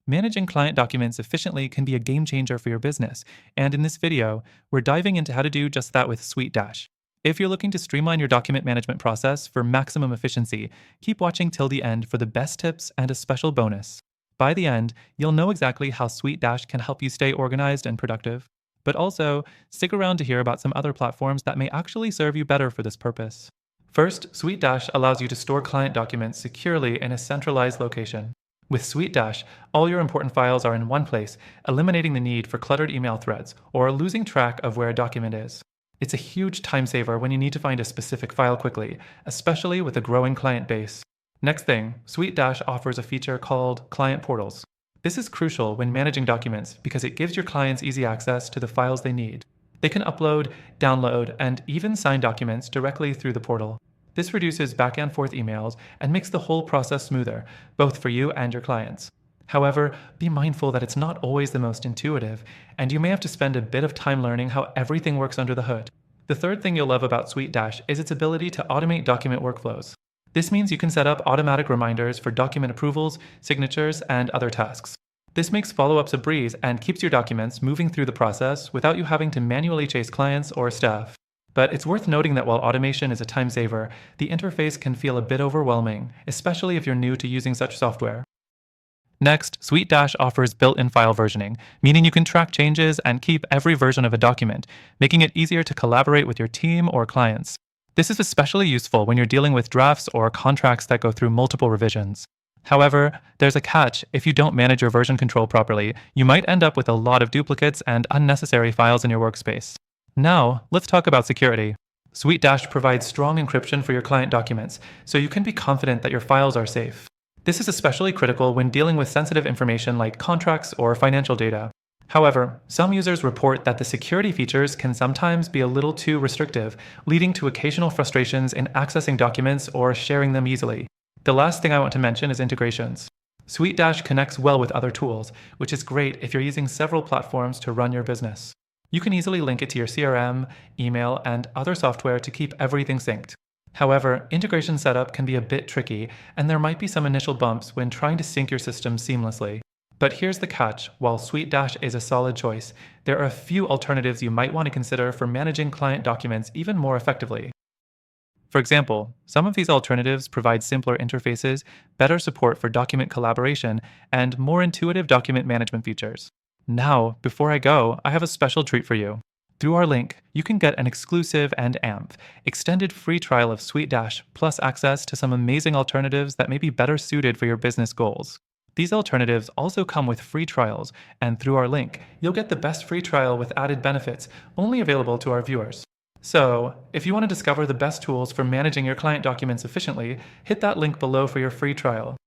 Managing client documents efficiently can be a game changer for your business, and in this video, we're diving into how to do just that with SuiteDash. If you're looking to streamline your document management process for maximum efficiency, keep watching till the end for the best tips and a special bonus. By the end, you'll know exactly how SuiteDash can help you stay organized and productive. But also, stick around to hear about some other platforms that may actually serve you better for this purpose. First, SuiteDash allows you to store client documents securely in a centralized location. With SuiteDash, all your important files are in one place, eliminating the need for cluttered email threads or losing track of where a document is. It's a huge time saver when you need to find a specific file quickly, especially with a growing client base. Next thing, SuiteDash offers a feature called Client Portals. This is crucial when managing documents because it gives your clients easy access to the files they need. They can upload, download, and even sign documents directly through the portal. This reduces back and forth emails and makes the whole process smoother, both for you and your clients. However, be mindful that it's not always the most intuitive, and you may have to spend a bit of time learning how everything works under the hood. The third thing you'll love about SuiteDash is its ability to automate document workflows. This means you can set up automatic reminders for document approvals, signatures, and other tasks. This makes follow-ups a breeze and keeps your documents moving through the process without you having to manually chase clients or staff. But it's worth noting that while automation is a time saver, the interface can feel a bit overwhelming, especially if you're new to using such software. Next, SuiteDash offers built-in file versioning, meaning you can track changes and keep every version of a document, making it easier to collaborate with your team or clients. This is especially useful when you're dealing with drafts or contracts that go through multiple revisions. However, there's a catch. If you don't manage your version control properly, you might end up with a lot of duplicates and unnecessary files in your workspace. Now, let's talk about security. SuiteDash provides strong encryption for your client documents, so you can be confident that your files are safe. This is especially critical when dealing with sensitive information like contracts or financial data. However, some users report that the security features can sometimes be a little too restrictive, leading to occasional frustrations in accessing documents or sharing them easily. The last thing I want to mention is integrations. SuiteDash connects well with other tools, which is great if you're using several platforms to run your business. You can easily link it to your CRM, email, and other software to keep everything synced. However, integration setup can be a bit tricky, and there might be some initial bumps when trying to sync your systems seamlessly. But here's the catch: while SuiteDash is a solid choice, there are a few alternatives you might want to consider for managing client documents even more effectively. For example, some of these alternatives provide simpler interfaces, better support for document collaboration, and more intuitive document management features. Now, before I go, I have a special treat for you. Through our link, you can get an exclusive and extended free trial of SuiteDash, plus access to some amazing alternatives that may be better suited for your business goals. These alternatives also come with free trials, and through our link, you'll get the best free trial with added benefits, only available to our viewers. So, if you want to discover the best tools for managing your client documents efficiently, hit that link below for your free trial.